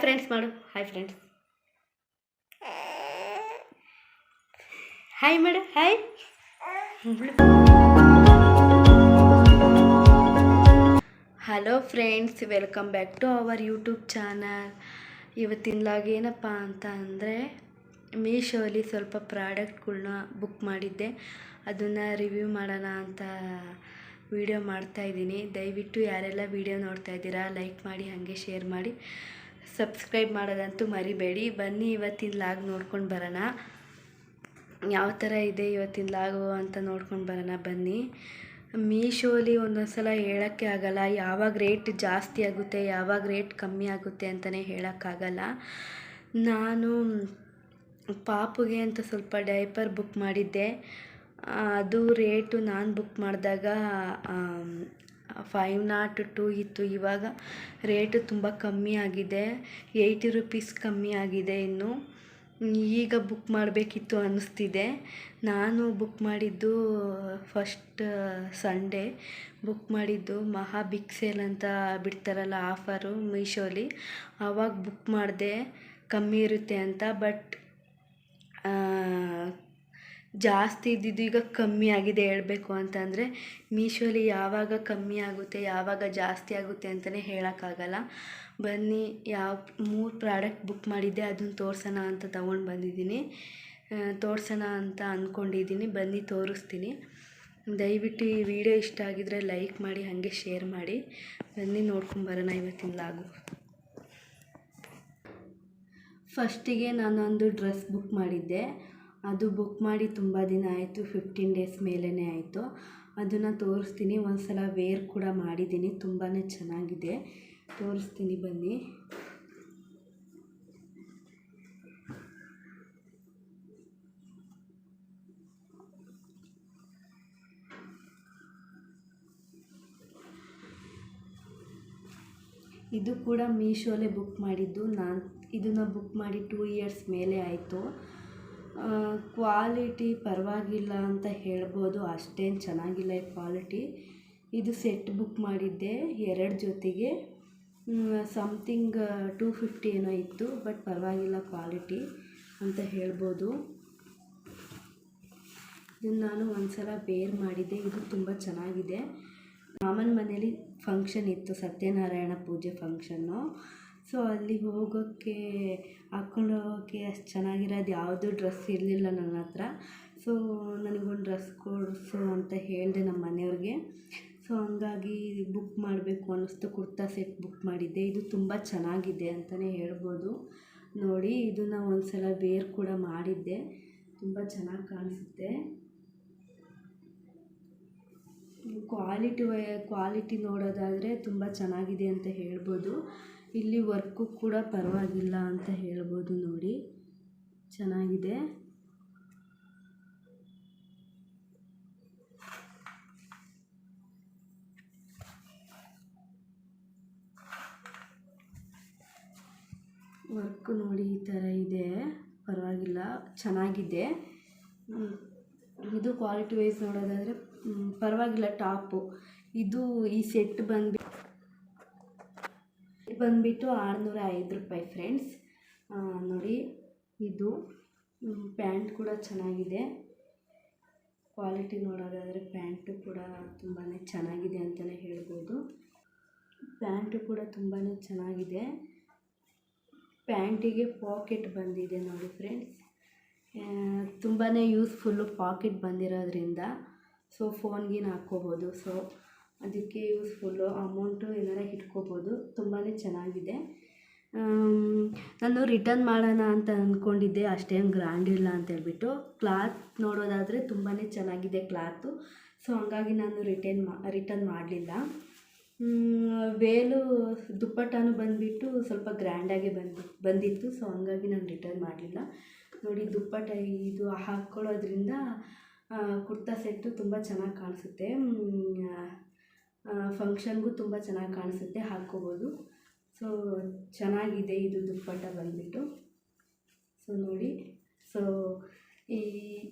Friends ಮಾಡು. Hi friends, hi ಮಾಡು. Hi. Hello friends, welcome back to our YouTube channel. ಇವತ್ತಿನಲಾಗ ಏನಪ್ಪ ಅಂತ ಅಂದರೆ, ಮೀಶೋಲಿ ಸ್ವಲ್ಪ ಪ್ರಾಡಕ್ಟ್ಗಳ್ನ ಬುಕ್ ಮಾಡಿದ್ದೆ. ಅದನ್ನು ರಿವ್ಯೂ ಮಾಡೋಣ ಅಂತ ವಿಡಿಯೋ ಮಾಡ್ತಾಯಿದ್ದೀನಿ. ದಯವಿಟ್ಟು ಯಾರೆಲ್ಲ ವಿಡಿಯೋ ನೋಡ್ತಾ ಇದ್ದೀರಾ ಲೈಕ್ ಮಾಡಿ, ಹಾಗೆ ಶೇರ್ ಮಾಡಿ, ಸಬ್ಸ್ಕ್ರೈಬ್ ಮಾಡೋದಂತೂ ಮರಿಬೇಡಿ. ಬನ್ನಿ ಇವತ್ತಿನ ಲಾಗ್ ನೋಡ್ಕೊಂಡು ಬರೋಣ. ಯಾವ ಥರ ಇದೆ ಇವತ್ತಿನ ಲಾಗು ಅಂತ ನೋಡ್ಕೊಂಡು ಬರೋಣ ಬನ್ನಿ. ಮೀಶೋಲಿ ಒಂದೊಂದು ಸಲ ಹೇಳೋಕ್ಕೆ ಆಗಲ್ಲ, ಯಾವಾಗ ರೇಟ್ ಜಾಸ್ತಿ ಆಗುತ್ತೆ ಯಾವಾಗ ರೇಟ್ ಕಮ್ಮಿ ಆಗುತ್ತೆ ಅಂತಲೇ ಹೇಳೋಕ್ಕಾಗಲ್ಲ. ನಾನು ಪಾಪುಗೆ ಅಂತ ಸ್ವಲ್ಪ ಡೈಪರ್ ಬುಕ್ ಮಾಡಿದ್ದೆ. ಅದು ರೇಟು ನಾನು ಬುಕ್ ಮಾಡಿದಾಗ 502 ಇತ್ತು. ಇವಾಗ ರೇಟು ತುಂಬ ಕಮ್ಮಿ ಆಗಿದೆ, 80 ರೂಪೀಸ್ ಕಮ್ಮಿ ಆಗಿದೆ. ಇನ್ನು ಈಗ ಬುಕ್ ಮಾಡಬೇಕಿತ್ತು ಅನ್ನಿಸ್ತಿದೆ. ನಾನು ಬುಕ್ ಮಾಡಿದ್ದು ಫಸ್ಟ್ ಸಂಡೇ ಬುಕ್ ಮಾಡಿದ್ದು. ಮಹಾ ಬಿಗ್ ಸೇಲ್ ಅಂತ ಬಿಡ್ತಾರಲ್ಲ ಆಫರು ಮೀಶೋಲಿ, ಆವಾಗ ಬುಕ್ ಮಾಡಿದೆ ಕಮ್ಮಿ ಇರುತ್ತೆ ಅಂತ. ಬಟ್ ಜಾಸ್ತಿ ಇದ್ದಿದ್ದು ಈಗ ಕಮ್ಮಿ ಆಗಿದೆ. ಹೇಳಬೇಕು ಅಂತಂದರೆ ಮೀಶೋಲಿ ಯಾವಾಗ ಕಮ್ಮಿ ಆಗುತ್ತೆ ಯಾವಾಗ ಜಾಸ್ತಿ ಆಗುತ್ತೆ ಅಂತಲೇ ಹೇಳೋಕ್ಕಾಗಲ್ಲ. ಬನ್ನಿ, ಯಾವ 3 ಪ್ರಾಡಕ್ಟ್ ಬುಕ್ ಮಾಡಿದ್ದೆ ಅದನ್ನು ತೋರಿಸೋಣ ಅಂತ ತೊಗೊಂಡು ಬಂದಿದ್ದೀನಿ. ತೋರಿಸೋಣ ಅಂತ ಅಂದ್ಕೊಂಡಿದ್ದೀನಿ. ಬನ್ನಿ ತೋರಿಸ್ತೀನಿ. ದಯವಿಟ್ಟು ಈ ವಿಡಿಯೋ ಇಷ್ಟ ಆಗಿದರೆ ಲೈಕ್ ಮಾಡಿ, ಹಾಗೆ ಶೇರ್ ಮಾಡಿ. ಬನ್ನಿ ನೋಡ್ಕೊಂಬರೋಣ ಇವತ್ತಿನ ಲಾಗು. ಫಸ್ಟಿಗೆ ನಾನೊಂದು ಡ್ರೆಸ್ ಬುಕ್ ಮಾಡಿದ್ದೆ. ಅದು ಬುಕ್ ಮಾಡಿ ತುಂಬ ದಿನ ಆಯಿತು, 15 ಡೇಸ್ ಮೇಲೇ ಆಯಿತು. ಅದನ್ನು ತೋರಿಸ್ತೀನಿ. ಒಂದು ಸಲ ವೇರ್ ಕೂಡ ಮಾಡಿದ್ದೀನಿ, ತುಂಬಾ ಚೆನ್ನಾಗಿದೆ. ತೋರಿಸ್ತೀನಿ ಬನ್ನಿ. ಇದು ಕೂಡ ಮೀಶೋಲೇ ಬುಕ್ ಮಾಡಿದ್ದು. ನಾನು ಇದನ್ನು ಬುಕ್ ಮಾಡಿ 2 ಇಯರ್ಸ್ ಮೇಲೆ ಆಯಿತು. ಕ್ವಾಲಿಟಿ ಪರವಾಗಿಲ್ಲ ಅಂತ ಹೇಳ್ಬೋದು, ಅಷ್ಟೇನು ಚೆನ್ನಾಗಿಲ್ಲ ಈ ಕ್ವಾಲಿಟಿ. ಇದು ಸೆಟ್ ಬುಕ್ ಮಾಡಿದ್ದೆ 2 ಜೊತೆಗೆ. ಸಮಥಿಂಗ್ 250 ಏನೋ ಇತ್ತು. ಬಟ್ ಪರವಾಗಿಲ್ಲ ಕ್ವಾಲಿಟಿ ಅಂತ ಹೇಳ್ಬೋದು. ಇದನ್ನು ನಾನು ಒಂದು ಸಲ ವೇರ್ ಮಾಡಿದ್ದೆ. ಇದು ತುಂಬ ಚೆನ್ನಾಗಿದೆ. ಮಾಮನ ಮನೇಲಿ ಫಂಕ್ಷನ್ ಇತ್ತು, ಸತ್ಯನಾರಾಯಣ ಪೂಜೆ ಫಂಕ್ಷನ್ನು. ಸೊ ಅಲ್ಲಿಗೆ ಹೋಗೋಕ್ಕೆ ಹಾಕ್ಕೊಂಡು ಹೋಗೋಕ್ಕೆ ಅಷ್ಟು ಚೆನ್ನಾಗಿರೋದು ಯಾವುದೂ ಡ್ರೆಸ್ ಇರಲಿಲ್ಲ ನನ್ನ ಹತ್ರ. ಸೊ ನನಗೊಂದು ಡ್ರೆಸ್ ಕೊಡಿಸು ಅಂತ ಹೇಳಿದೆ ನಮ್ಮ ಮನೆಯವ್ರಿಗೆ. ಸೊ ಹಂಗಾಗಿ ಬುಕ್ ಮಾಡಬೇಕು ಅನ್ನಿಸ್ತು. ಕುರ್ತಾ ಸೆಟ್ ಬುಕ್ ಮಾಡಿದ್ದೆ. ಇದು ತುಂಬ ಚೆನ್ನಾಗಿದೆ ಅಂತಲೇ ಹೇಳ್ಬೋದು. ನೋಡಿ, ಇದನ್ನು ಒಂದು ಸಲ ವೇರ್ ಕೂಡ ಮಾಡಿದ್ದೆ, ತುಂಬ ಚೆನ್ನಾಗಿ ಕಾಣಿಸುತ್ತೆ. ಕ್ವಾಲಿಟಿ ನೋಡೋದಾದರೆ ತುಂಬ ಚೆನ್ನಾಗಿದೆ ಅಂತ ಹೇಳ್ಬೋದು. ಇಲ್ಲಿ ವರ್ಕು ಕೂಡ ಪರವಾಗಿಲ್ಲ ಅಂತ ಹೇಳ್ಬೋದು. ನೋಡಿ, ಚೆನ್ನಾಗಿದೆ. ವರ್ಕು ನೋಡಿ ಈ ಥರ ಇದೆ, ಪರವಾಗಿಲ್ಲ, ಚೆನ್ನಾಗಿದೆ. ಇದು ಕ್ವಾಲಿಟಿ ವೈಸ್ ನೋಡೋದಾದರೆ ಪರವಾಗಿಲ್ಲ ಟಾಪು. ಇದು ಈ ಸೆಟ್ ಬಂದುಬಿಟ್ಟು 605 ರೂಪಾಯಿ ಫ್ರೆಂಡ್ಸ್. ನೋಡಿ, ಇದು ಪ್ಯಾಂಟ್ ಕೂಡ ಚೆನ್ನಾಗಿದೆ. ಕ್ವಾಲಿಟಿ ನೋಡೋದಾದರೆ ಪ್ಯಾಂಟು ಕೂಡ ತುಂಬಾ ಚೆನ್ನಾಗಿದೆ ಅಂತಲೇ ಹೇಳ್ಬೋದು. ಪ್ಯಾಂಟು ಕೂಡ ತುಂಬಾ ಚೆನ್ನಾಗಿದೆ. ಪ್ಯಾಂಟಿಗೆ ಪಾಕೆಟ್ ಬಂದಿದೆ ನೋಡಿ ಫ್ರೆಂಡ್ಸ್, ತುಂಬಾ ಯೂಸ್ಫುಲ್ಲು ಪಾಕೆಟ್ ಬಂದಿರೋದ್ರಿಂದ. ಸೊ ಫೋನ್ಗಿನ ಹಾಕ್ಕೋಬೋದು. ಸೊ ಅದಕ್ಕೆ ಯೂಸ್ಫುಲ್ಲು, ಅಮೌಂಟು ಏನಾರ ಇಟ್ಕೋಬೋದು. ತುಂಬಾ ಚೆನ್ನಾಗಿದೆ. ನಾನು ರಿಟರ್ನ್ ಮಾಡೋಣ ಅಂತ ಅಂದ್ಕೊಂಡಿದ್ದೆ, ಅಷ್ಟೇನು ಗ್ರ್ಯಾಂಡ್ ಇಲ್ಲ ಅಂತೇಳ್ಬಿಟ್ಟು. ಕ್ಲಾತ್ ನೋಡೋದಾದರೆ ತುಂಬಾ ಚೆನ್ನಾಗಿದೆ ಕ್ಲಾತು. ಸೊ ಹಂಗಾಗಿ ನಾನು ರಿಟರ್ನ್ ಮಾಡಲಿಲ್ಲ. ವೇಲು ದುಪ್ಪಟ್ಟನೂ ಬಂದುಬಿಟ್ಟು ಸ್ವಲ್ಪ ಗ್ರ್ಯಾಂಡಾಗೆ ಬಂದಿತ್ತು. ಸೊ ಹಂಗಾಗಿ ನಾನು ರಿಟರ್ನ್ ಮಾಡಲಿಲ್ಲ. ನೋಡಿ, ದುಪ್ಪಟ್ಟ ಇದು ಹಾಕ್ಕೊಳ್ಳೋದ್ರಿಂದ ಕುರ್ತಾ ಸೆಟ್ಟು ತುಂಬ ಚೆನ್ನಾಗಿ ಕಾಣಿಸುತ್ತೆ. ಫಂಕ್ಷನ್ಗೂ ತುಂಬ ಚೆನ್ನಾಗಿ ಕಾಣಿಸುತ್ತೆ, ಹಾಕ್ಕೋಬೋದು. ಸೊ ಚೆನ್ನಾಗಿದೆ ಇದು ದುಪ್ಪಟ್ಟ ಬಂದುಬಿಟ್ಟು. ಸೊ ನೋಡಿ, ಸೊ ಈ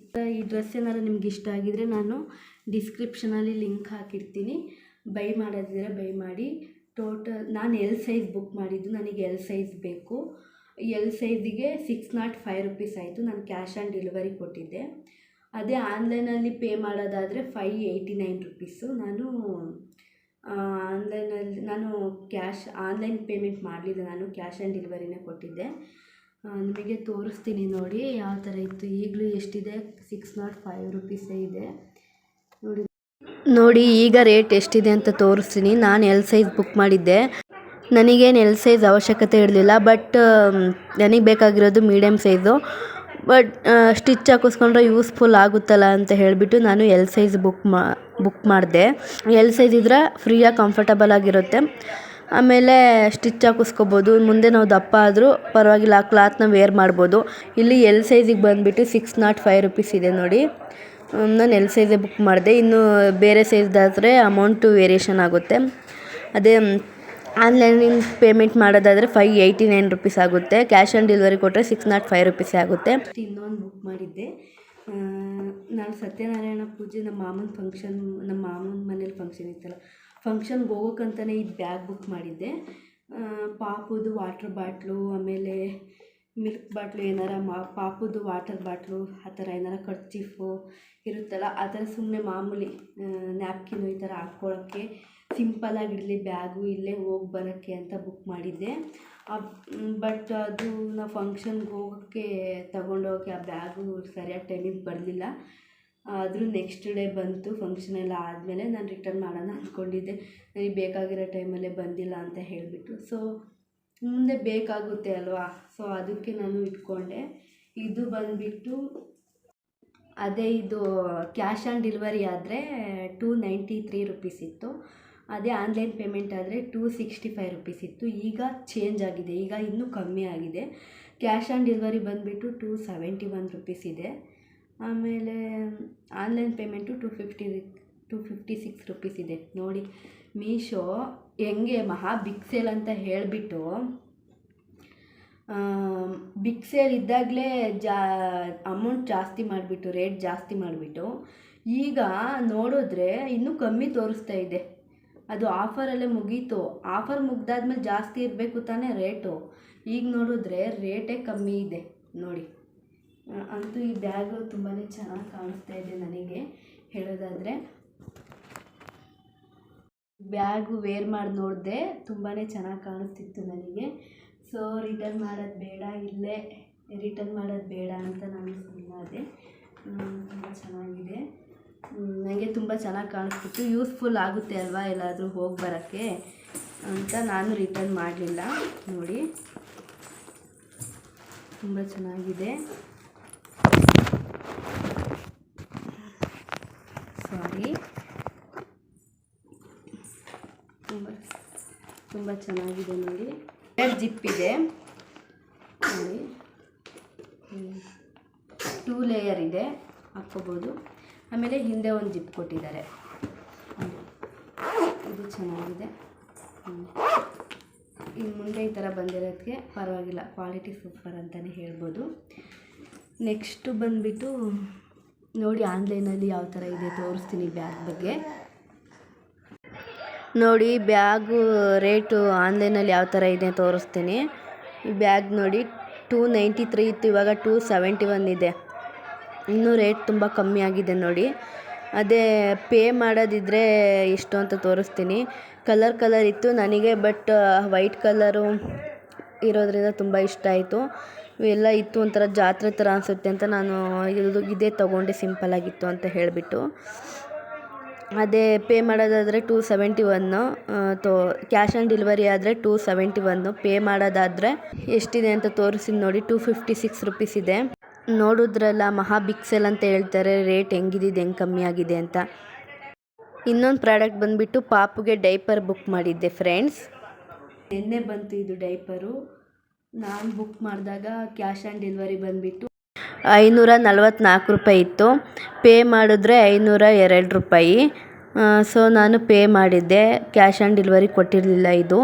ಡ್ರೆಸ್ ಏನಾದ್ರು ನಿಮ್ಗೆ ಇಷ್ಟ ಆಗಿದರೆ ನಾನು ಡಿಸ್ಕ್ರಿಪ್ಷನಲ್ಲಿ ಲಿಂಕ್ ಹಾಕಿರ್ತೀನಿ. ಬೈ ಮಾಡೋದಿದ್ರೆ ಬೈ ಮಾಡಿ. ಟೋಟಲ್ ನಾನು ಎಲ್ ಸೈಜ್ ಬುಕ್ ಮಾಡಿದ್ದು, ನನಗೆ ಎಲ್ ಸೈಜ್ ಬೇಕು. ಎಲ್ ಸೈಜಿಗೆ 605 ರುಪೀಸ್ ಆಯಿತು. ನಾನು ಕ್ಯಾಶ್ ಆನ್ ಡೆಲಿವರಿ ಕೊಟ್ಟಿದ್ದೆ. ಅದೇ ಆನ್ಲೈನಲ್ಲಿ ಪೇ ಮಾಡೋದಾದರೆ 589 ರುಪೀಸು. ನಾನು ಆನ್ಲೈನ್ ಪೇಮೆಂಟ್ ಮಾಡಲಿಲ್ಲ, ನಾನು ಕ್ಯಾಶ್ ಆನ್ ಡೆಲಿವರಿನೇ ಕೊಟ್ಟಿದ್ದೆ. ನಿಮಗೆ ತೋರಿಸ್ತೀನಿ ನೋಡಿ ಯಾವ ಥರ ಇತ್ತು. ಈಗಲೂ ಎಷ್ಟಿದೆ, 605 ರುಪೀಸೇ ಇದೆ ನೋಡಿ. ಈಗ ರೇಟ್ ಎಷ್ಟಿದೆ ಅಂತ ತೋರಿಸ್ತೀನಿ. ನಾನು ಎಲ್ ಸೈಜ್ ಬುಕ್ ಮಾಡಿದ್ದೆ. ನನಗೇನು ಎಲ್ ಸೈಜ್ ಅವಶ್ಯಕತೆ ಇರಲಿಲ್ಲ, ಬಟ್ ನನಗೆ ಬೇಕಾಗಿರೋದು ಮೀಡಿಯಮ್ ಸೈಜು. ಬಟ್ ಸ್ಟಿಚ್ ಹಾಕಿಸ್ಕೊಂಡ್ರೆ ಯೂಸ್ಫುಲ್ ಆಗುತ್ತಲ್ಲ ಅಂತ ಹೇಳಿಬಿಟ್ಟು ನಾನು ಎಲ್ ಸೈಜ್ ಬುಕ್ ಮಾಡಿದೆ. ಎಲ್ ಸೈಜ್ ಇದ್ರೆ ಫ್ರೀಯಾಗಿ ಕಂಫರ್ಟಬಲ್ ಆಗಿರುತ್ತೆ. ಆಮೇಲೆ ಸ್ಟಿಚ್ ಹಾಕಿಸ್ಕೋಬೋದು. ಮುಂದೆ ನಾವು ದಪ್ಪ ಆದರೂ ಪರವಾಗಿಲ್ಲ, ಆ ಕ್ಲಾತ್ನ ವೇರ್ ಮಾಡ್ಬೋದು. ಇಲ್ಲಿ ಎಲ್ ಸೈಜಿಗೆ ಬಂದುಬಿಟ್ಟು 605 ರುಪೀಸ್ ಇದೆ ನೋಡಿ. ನಾನು ಎಲ್ ಸೈಜೇ ಬುಕ್ ಮಾಡಿದೆ. ಇನ್ನು ಬೇರೆ ಸೈಜ್ದಾದರೆ ಅಮೌಂಟು ವೇರಿಯೇಷನ್ ಆಗುತ್ತೆ. ಅದೇ ಆನ್ಲೈನಿಂದ ಪೇಮೆಂಟ್ ಮಾಡೋದಾದರೆ 589 ರುಪೀಸ್ ಆಗುತ್ತೆ. ಕ್ಯಾಶ್ ಆನ್ ಡೆಲಿವರಿ ಕೊಟ್ಟರೆ 605 ರುಪೀಸೇ ಆಗುತ್ತೆ. ಇನ್ನೊಂದು ಬುಕ್ ಮಾಡಿದ್ದೆ. ನಾನು ಸತ್ಯನಾರಾಯಣ ಪೂಜೆ, ನಮ್ಮ ಮಾಮನ ಮನೇಲಿ ಫಂಕ್ಷನ್ ಇತ್ತಲ್ಲ, ಫಂಕ್ಷನ್ಗೆ ಹೋಗೋಕ್ಕಂತಲೇ ಇದು ಬ್ಯಾಗ್ ಬುಕ್ ಮಾಡಿದ್ದೆ. ಪಾಪುದು ವಾಟ್ರ್ ಬಾಟ್ಲು, ಆಮೇಲೆ ಮಿಲ್ಕ್ ಬಾಟ್ಲು, ಪಾಪುದು ವಾಟರ್ ಬಾಟ್ಲು, ಆ ಥರ ಏನಾರ ಕರ್ಚೀಫು ಇರುತ್ತಲ್ಲ, ಆ ಥರ ಸುಮ್ಮನೆ ಮಾಮೂಲಿ ನ್ಯಾಪ್ಕಿನು ಈ ಥರ ಹಾಕ್ಕೊಳ್ಳೋಕ್ಕೆ ಸಿಂಪಲಾಗಿರಲಿ ಬ್ಯಾಗು, ಇಲ್ಲೇ ಹೋಗಿ ಬರೋಕ್ಕೆ ಅಂತ ಬುಕ್ ಮಾಡಿದ್ದೆ. ಬಟ್ ಅದು ನಾವು ಫಂಕ್ಷನ್ಗೆ ಹೋಗೋಕ್ಕೆ ತಗೊಂಡೋಗಿ ಆ ಬ್ಯಾಗು ಸರಿಯಾದ ಟೈಮಿಗೆ ಬರಲಿಲ್ಲ. ಆದರೂ ನೆಕ್ಸ್ಟ್ ಡೇ ಬಂತು. ಫಂಕ್ಷನ್ ಎಲ್ಲ ಆದಮೇಲೆ ನಾನು ರಿಟರ್ನ್ ಮಾಡೋಣ ಅಂದ್ಕೊಂಡಿದ್ದೆ. ನನಗೆ ಬೇಕಾಗಿರೋ ಟೈಮಲ್ಲೇ ಬಂದಿಲ್ಲ ಅಂತ ಹೇಳಿಬಿಟ್ಟು. ಸೊ ಮುಂದೆ ಬೇಕಾಗುತ್ತೆ ಅಲ್ವಾ, ಸೊ ಅದಕ್ಕೆ ನಾನು ಇಟ್ಕೊಂಡೆ. ಇದು ಬಂದುಬಿಟ್ಟು ಇದು ಕ್ಯಾಶ್ ಆನ್ ಡೆಲಿವರಿ ಆದರೆ 293 ರುಪೀಸ್ ಇತ್ತು. ಅದೇ ಆನ್ಲೈನ್ ಪೇಮೆಂಟ್ ಆದರೆ 265 ರುಪೀಸ್ ಇತ್ತು. ಈಗ ಚೇಂಜ್ ಆಗಿದೆ, ಈಗ ಇನ್ನೂ ಕಮ್ಮಿ ಆಗಿದೆ. ಕ್ಯಾಶ್ ಆನ್ ಡೆಲಿವರಿ ಬಂದುಬಿಟ್ಟು 271 ರುಪೀಸ್ ಇದೆ. ಆಮೇಲೆ ಆನ್ಲೈನ್ ಪೇಮೆಂಟು 256 ರುಪೀಸ್ ಇದೆ ನೋಡಿ. ಮೀಶೋ ಹೆಂಗೆ ಮಹಾ ಬಿಗ್ ಸೇಲ್ ಅಂತ ಹೇಳಿಬಿಟ್ಟು ಬಿಗ್ ಸೇಲ್ ಇದ್ದಾಗಲೇ ಅಮೌಂಟ್ ಜಾಸ್ತಿ ಮಾಡಿಬಿಟ್ಟು, ರೇಟ್ ಜಾಸ್ತಿ ಮಾಡಿಬಿಟ್ಟು, ಈಗ ನೋಡಿದ್ರೆ ಇನ್ನೂ ಕಮ್ಮಿ ತೋರಿಸ್ತಾ ಇದೆ. ಅದು ಆಫರಲ್ಲೇ ಮುಗೀತು. ಆಫರ್ ಮುಗ್ದಾದ್ಮೇಲೆ ಜಾಸ್ತಿ ಇರಬೇಕು ತಾನೇ ರೇಟು. ಈಗ ನೋಡಿದ್ರೆ ರೇಟೇ ಕಮ್ಮಿ ಇದೆ ನೋಡಿ. ಅಂತೂ ಈ ಬ್ಯಾಗು ತುಂಬಾ ಚೆನ್ನಾಗಿ ಕಾಣಿಸ್ತಾ ಇದೆ ನನಗೆ ಹೇಳೋದಾದರೆ. ಬ್ಯಾಗು ವೇರ್ ಮಾಡಿ ನೋಡಿದೆ, ತುಂಬಾ ಚೆನ್ನಾಗಿ ಕಾಣಿಸ್ತಿತ್ತು ನನಗೆ. ಸೊ ರಿಟರ್ನ್ ಮಾಡೋದು ಬೇಡ ಅಂತ ನಾನು ಸುಮ್ಮನಾದೆ. ತುಂಬ ಚೆನ್ನಾಗಿದೆ, ನನಗೆ ತುಂಬ ಚೆನ್ನಾಗಿ ಕಾಣಿಸ್ತಿತ್ತು. ಯೂಸ್ಫುಲ್ ಆಗುತ್ತೆ ಅಲ್ವಾ ಎಲ್ಲಾದರೂ ಹೋಗಿ ಬರೋಕ್ಕೆ ಅಂತ ನಾನು ರಿಟರ್ನ್ ಮಾಡಲಿಲ್ಲ. ನೋಡಿ ತುಂಬ ಚೆನ್ನಾಗಿದೆ. ಸಾರಿ, ತುಂಬ ಚೆನ್ನಾಗಿದೆ ನೋಡಿ. 2 ಜಿಪ್ ಇದೆ ನೋಡಿ, 2 ಲೇಯರ್ ಇದೆ, ಹಾಕ್ಕೋಬೋದು. ಆಮೇಲೆ ಹಿಂದೆ ಒಂದು ಜಿಪ್ ಕೊಟ್ಟಿದ್ದಾರೆ. ಇದು ಚೆನ್ನಾಗಿದೆ. ಇನ್ನು ಮುಂದೆ ಈ ಥರ ಬಂದಿರೋದಕ್ಕೆ ಪರವಾಗಿಲ್ಲ, ಕ್ವಾಲಿಟಿ ಸೂಪರ್ ಅಂತಲೇ ಹೇಳ್ಬೋದು. ನೆಕ್ಸ್ಟು ಬಂದುಬಿಟ್ಟು ನೋಡಿ, ಆನ್ಲೈನಲ್ಲಿ ಯಾವ ಥರ ಇದೆ ತೋರಿಸ್ತೀನಿ ಬ್ಯಾಗ್ ಬಗ್ಗೆ. ನೋಡಿ ಬ್ಯಾಗು ರೇಟು ಆನ್ಲೈನಲ್ಲಿ ಯಾವ ಥರ ಇದೆ ತೋರಿಸ್ತೀನಿ. ಈ ಬ್ಯಾಗ್ ನೋಡಿ 293 ಇತ್ತು, ಇವಾಗ 271 ಇದೆ. ಇನ್ನೂ ರೇಟ್ ತುಂಬ ಕಮ್ಮಿ ಆಗಿದೆ ನೋಡಿ. ಅದೇ ಪೇ ಮಾಡೋದಿದ್ರೆ ಎಷ್ಟು ಅಂತ ತೋರಿಸ್ತೀನಿ. ಕಲರ್ ಇತ್ತು ನನಗೆ, ಬಟ್ ವೈಟ್ ಕಲರು ಇರೋದ್ರಿಂದ ತುಂಬ ಇಷ್ಟ ಆಯಿತು. ಇವೆಲ್ಲ ಇತ್ತು, ಒಂಥರ ಜಾತ್ರೆ ಥರ ಅನಿಸುತ್ತೆ ಅಂತ ನಾನು ಇದೇ ತೊಗೊಂಡೆ, ಸಿಂಪಲ್ಲಾಗಿತ್ತು ಅಂತ ಹೇಳಿಬಿಟ್ಟು. ಅದೇ ಪೇ ಮಾಡೋದಾದರೆ 271, ಕ್ಯಾಶ್ ಆನ್ ಡೆಲಿವರಿ ಆದರೆ 271. ಪೇ ಮಾಡೋದಾದರೆ ಎಷ್ಟಿದೆ ಅಂತ ತೋರಿಸ್ತೀನಿ ನೋಡಿ. 256 ರುಪೀಸ್ ಇದೆ. ನೋಡಿದ್ರಲ್ಲ, ಮಹಾ ಬಿಗ್ ಸೇಲ್ ಅಂತ ಹೇಳ್ತಾರೆ, ರೇಟ್ ಹೆಂಗೆ ಕಮ್ಮಿ ಆಗಿದೆ ಅಂತ. ಇನ್ನೊಂದು ಪ್ರಾಡಕ್ಟ್ ಬಂದುಬಿಟ್ಟು ಪಾಪುಗೆ ಡೈಪರ್ ಬುಕ್ ಮಾಡಿದ್ದೆ ಫ್ರೆಂಡ್ಸ್. ನಿನ್ನೆ ಬಂತು ಇದು ಡೈಪರು. ನಾನು ಬುಕ್ ಮಾಡಿದಾಗ ಕ್ಯಾಶ್ ಆನ್ ಡೆಲಿವರಿ ಬಂದುಬಿಟ್ಟು 544 ರೂಪಾಯಿ ಇತ್ತು. ಪೇ ಮಾಡಿದ್ರೆ 502 ರೂಪಾಯಿ. ಸೊ ನಾನು ಪೇ ಮಾಡಿದ್ದೆ, ಕ್ಯಾಶ್ ಆನ್ ಡೆಲಿವರಿ ಕೊಟ್ಟಿರಲಿಲ್ಲ ಇದು.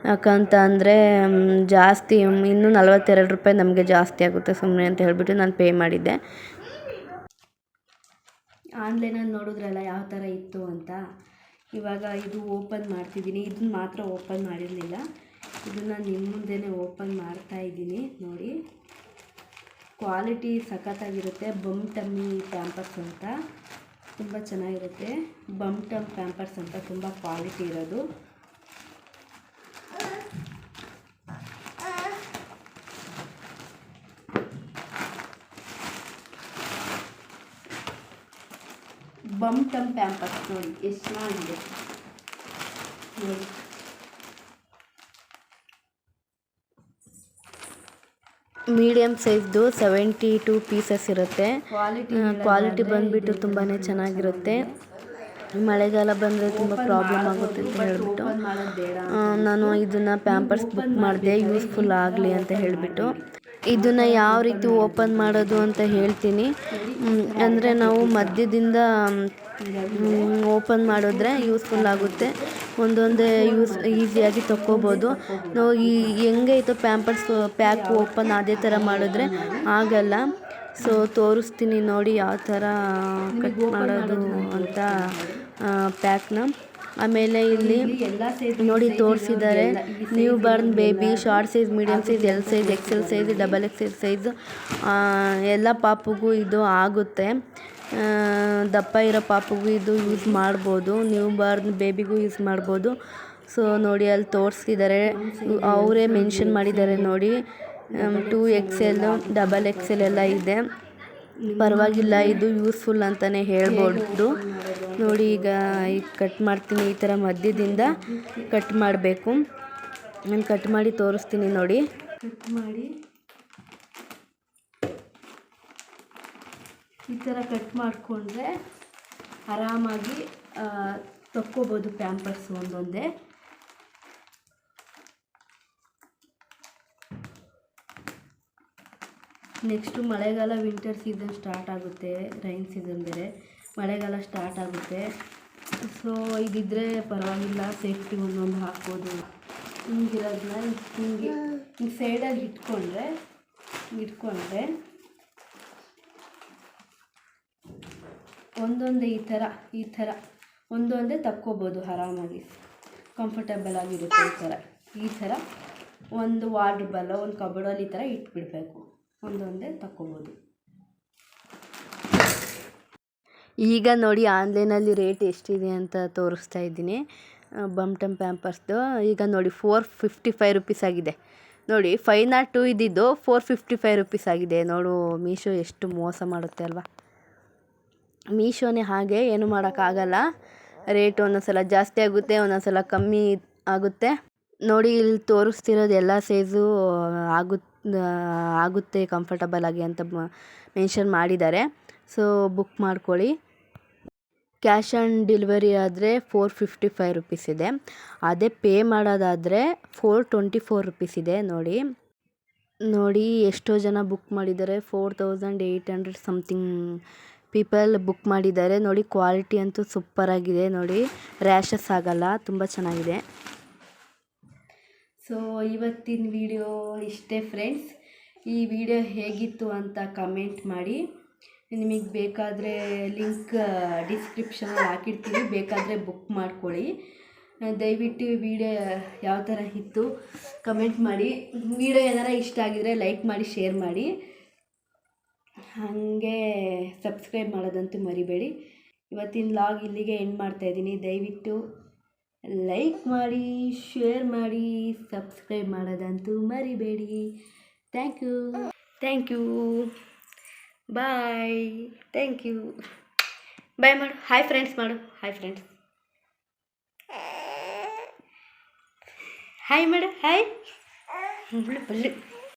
ಯಾಕಂತ ಅಂದರೆ ಜಾಸ್ತಿ, ಇನ್ನೂ 42 ರೂಪಾಯಿ ನಮಗೆ ಜಾಸ್ತಿ ಆಗುತ್ತೆ ಸುಮ್ಮನೆ ಅಂತ ಹೇಳಿಬಿಟ್ಟು ನಾನು ಪೇ ಮಾಡಿದ್ದೆ. ಆನ್ಲೈನಲ್ಲಿ ನೋಡಿದ್ರಲ್ಲ ಯಾವ ಥರ ಇತ್ತು ಅಂತ. ಇವಾಗ ಇದು ಓಪನ್ ಮಾಡ್ತಿದ್ದೀನಿ. ಇದನ್ನ ಮಾತ್ರ ಓಪನ್ ಮಾಡಿರಲಿಲ್ಲ, ಇದನ್ನು ನಿಮ್ಮ ಮುಂದೆನೇ ಓಪನ್ ಮಾಡ್ತಾಯಿದ್ದೀನಿ. ನೋಡಿ, ಕ್ವಾಲಿಟಿ ಸಖತ್ತಾಗಿರುತ್ತೆ. ಬಮ್ ಟಮ್ಮಿ ಪ್ಯಾಂಪರ್ಸ್ ಅಂತ ತುಂಬ ಚೆನ್ನಾಗಿರುತ್ತೆ. ಬಮ್ ಟಮ್ ಪ್ಯಾಂಪರ್ಸ್ ಅಂತ ತುಂಬ ಕ್ವಾಲಿಟಿ ಇರೋದು. ಬಮ್ ಟಮ್ ಪ್ಯಾಂಪರ್ಸ್ ನೋಡಿ ಎಷ್ಟು ಚೆನ್ನಾಗಿದೆ ನೋಡಿ. ಮೀಡಿಯಮ್ ಸೈಜ್ದು 72 ಪೀಸಸ್ ಇರುತ್ತೆ. ಕ್ವಾಲಿಟಿ ಬಂದುಬಿಟ್ಟು ತುಂಬಾ ಚೆನ್ನಾಗಿರುತ್ತೆ. ಮಳೆಗಾಲ ಬಂದರೆ ತುಂಬ ಪ್ರಾಬ್ಲಮ್ ಆಗುತ್ತೆ ಅಂತ ಹೇಳಿಬಿಟ್ಟು ನಾನು ಇದನ್ನು ಪ್ಯಾಂಪರ್ಸ್ ಬುಕ್ ಮಾಡಿದೆ, ಯೂಸ್ಫುಲ್ ಆಗಲಿ ಅಂತ ಹೇಳಿಬಿಟ್ಟು. ಇದನ್ನು ಯಾವ ರೀತಿ ಓಪನ್ ಮಾಡೋದು ಅಂತ ಹೇಳ್ತೀನಿ. ಅಂದರೆ ನಾವು ಮಧ್ಯದಿಂದ ಓಪನ್ ಮಾಡಿದ್ರೆ ಯೂಸ್ಫುಲ್ ಆಗುತ್ತೆ. ಒಂದೊಂದೇ ಈಸಿಯಾಗಿ ತಕ್ಕೋಬೋದು. ನಾವು ಹೆಂಗೈತೋ ಪ್ಯಾಂಪರ್ಸ್ ಪ್ಯಾಕ್ ಓಪನ್ ಅದೇ ಥರ ಮಾಡಿದ್ರೆ ಆಗಲ್ಲ. ಸೊ ತೋರಿಸ್ತೀನಿ ನೋಡಿ ಯಾವ ಥರ ಕಟ್ ಮಾಡೋದು ಅಂತ ಪ್ಯಾಕ್ನ. ಆಮೇಲೆ ಇಲ್ಲಿ ನೋಡಿ ತೋರಿಸಿದ್ದಾರೆ new Born baby, short size, medium size, L size, XL size, double XL size ಎಲ್ಲ ಪಾಪುಗೂ ಇದು ಆಗುತ್ತೆ. ದಪ್ಪ ಇರೋ ಪಾಪುಗೂ ಇದು ಯೂಸ್ ಮಾಡ್ಬೋದು, ನ್ಯೂ ಬಾರ್ನ್ ಬೇಬಿಗೂ ಯೂಸ್ ಮಾಡ್ಬೋದು. ಸೊ ನೋಡಿ ಅಲ್ಲಿ ತೋರಿಸಿದ್ದಾರೆ, ಅವರೇ ಮೆನ್ಷನ್ ಮಾಡಿದ್ದಾರೆ ನೋಡಿ. 2XL, ಡಬಲ್ XL ಎಲ್ಲ ಇದೆ. ಪರವಾಗಿಲ್ಲ, ಇದು ಯೂಸ್ಫುಲ್ ಅಂತಲೇ ಹೇಳ್ಬೋದು. ನೋಡಿ ಈಗ ಕಟ್ ಮಾಡ್ತೀನಿ. ಈ ಥರ ಮಧ್ಯದಿಂದ ಕಟ್ ಮಾಡಬೇಕು. ನಾನು ಕಟ್ ಮಾಡಿ ತೋರಿಸ್ತೀನಿ ನೋಡಿ. ಕಟ್ ಮಾಡಿ ಈ ಥರ ಕಟ್ ಮಾಡಿಕೊಂಡ್ರೆ ಆರಾಮಾಗಿ ತಕ್ಕೋಬೋದು ಪ್ಯಾಂಪರ್ಸು ಒಂದೊಂದೇ. ನೆಕ್ಸ್ಟು ಮಳೆಗಾಲ, ವಿಂಟರ್ ಸೀಸನ್ ಸ್ಟಾರ್ಟ್ ಆಗುತ್ತೆ. ರೈನ್ ಸೀಸನ್ ಬೇರೆ, ಮಳೆಗಾಲ ಸ್ಟಾರ್ಟ್ ಆಗುತ್ತೆ. ಸೊ ಇದಿದ್ದರೆ ಪರವಾಗಿಲ್ಲ, ಸೇಫ್ಟಿ ಒಂದೊಂದು ಹಾಕ್ಬೋದು. ಹಿಂಗಿರೋದನ್ನ ಹಿಂಗೆ ಸೈಡಲ್ಲಿ ಇಟ್ಕೊಂಡ್ರೆ ಒಂದೊಂದೇ ಈ ಥರ ಒಂದೊಂದೇ ತಕ್ಕೋಬೋದು ಆರಾಮಾಗಿ, ಕಂಫರ್ಟೇಬಲ್ ಆಗಿರುತ್ತೆ. ಈ ಥರ ಒಂದು ವಾರ್ಡ್ರೋಬಲ್ಲ, ಒಂದು ಕಬೋರ್ಡಲ್ಲಿ ಈ ಥರ ಇಟ್ಬಿಡಬೇಕು, ಒಂದೊಂದೇ ತಕ್ಕೋಬೋದು. ಈಗ ನೋಡಿ ಆನ್ಲೈನಲ್ಲಿ ರೇಟ್ ಎಷ್ಟಿದೆ ಅಂತ ತೋರಿಸ್ತಾ ಇದ್ದೀನಿ. ಬಮ್ ಟಮ್ ಪ್ಯಾಂಪರ್ಸ್ದು ಈಗ ನೋಡಿ 455 ರುಪೀಸ್ ಆಗಿದೆ ನೋಡಿ. 502 ಇದ್ದಿದ್ದು 455 ರುಪೀಸ್ ಆಗಿದೆ. ನೋಡು ಮೀಶೋ ಎಷ್ಟು ಮೋಸ ಮಾಡುತ್ತೆ ಅಲ್ವಾ. ಮೀಶೋನೇ ಹಾಗೆ, ಏನು ಮಾಡೋಕ್ಕಾಗಲ್ಲ. ರೇಟ್ ಒಂದೊಂದು ಸಲ ಜಾಸ್ತಿ ಆಗುತ್ತೆ, ಒಂದೊಂದು ಸಲ ಕಮ್ಮಿ ಆಗುತ್ತೆ. ನೋಡಿ ಇಲ್ಲಿ ತೋರಿಸ್ತಿರೋದು ಎಲ್ಲ ಸೈಜು ಆಗುತ್ತೆ ಕಂಫರ್ಟಬಲ್ ಆಗಿ ಅಂತ ಮೆನ್ಷನ್ ಮಾಡಿದ್ದಾರೆ. ಸೊ ಬುಕ್ ಮಾಡ್ಕೊಳ್ಳಿ. ಕ್ಯಾಶ್ ಆನ್ ಡೆಲಿವರಿ ಆದರೆ 455 ರುಪೀಸ್ ಇದೆ. ಅದೇ ಪೇ ಮಾಡೋದಾದರೆ 424 ರುಪೀಸ್ ಇದೆ. ನೋಡಿ ಎಷ್ಟೋ ಜನ ಬುಕ್ ಮಾಡಿದ್ದಾರೆ. 4800 ಸಮಥಿಂಗ್ ಪೀಪಲ್ ಬುಕ್ ಮಾಡಿದ್ದಾರೆ. ನೋಡಿ ಕ್ವಾಲಿಟಿ ಅಂತೂ ಸೂಪರಾಗಿದೆ. ನೋಡಿ ರ್ಯಾಷಸ್ ಆಗಲ್ಲ, ತುಂಬ ಚೆನ್ನಾಗಿದೆ. ಸೊ ಇವತ್ತಿನ ವಿಡಿಯೋ ಇಷ್ಟೇ ಫ್ರೆಂಡ್ಸ್. ಈ ವಿಡಿಯೋ ಹೇಗಿತ್ತು ಅಂತ ಕಮೆಂಟ್ ಮಾಡಿ. ನಿಮಗೆ ಬೇಕಾದರೆ ಲಿಂಕ್ ಡಿಸ್ಕ್ರಿಪ್ಷನಲ್ಲಿ ಹಾಕಿರ್ತೀನಿ, ಬೇಕಾದರೆ ಬುಕ್ ಮಾಡ್ಕೊಳ್ಳಿ. ದಯವಿಟ್ಟು ವಿಡಿಯೋ ಯಾವ ಥರ ಇತ್ತು ಕಮೆಂಟ್ ಮಾಡಿ. ವಿಡಿಯೋ ಏನಾರ ಇಷ್ಟ ಆಗಿದರೆ ಲೈಕ್ ಮಾಡಿ, ಶೇರ್ ಮಾಡಿ, ಹಾಗೆ ಸಬ್ಸ್ಕ್ರೈಬ್ ಮಾಡೋದಂತೂ ಮರಿಬೇಡಿ. ಇವತ್ತಿನ ವ್ಲಾಗ್ ಇಲ್ಲಿಗೆ ಎಂಡ್ ಮಾಡ್ತಾಯಿದ್ದೀನಿ. ದಯವಿಟ್ಟು ಲೈಕ್ ಮಾಡಿ, ಶೇರ್ ಮಾಡಿ, ಸಬ್ಸ್ಕ್ರೈಬ್ ಮಾಡೋದಂತೂ ಮರಿಬೇಡಿ. Thank you. Bye. Thank you. Bye ಮಾಡು. ಹಾಯ್ ಫ್ರೆಂಡ್ಸ್ ಮಾಡು. Hi friends. ಹಾಯ್ ಮಾಡು. ಹಾಯ್.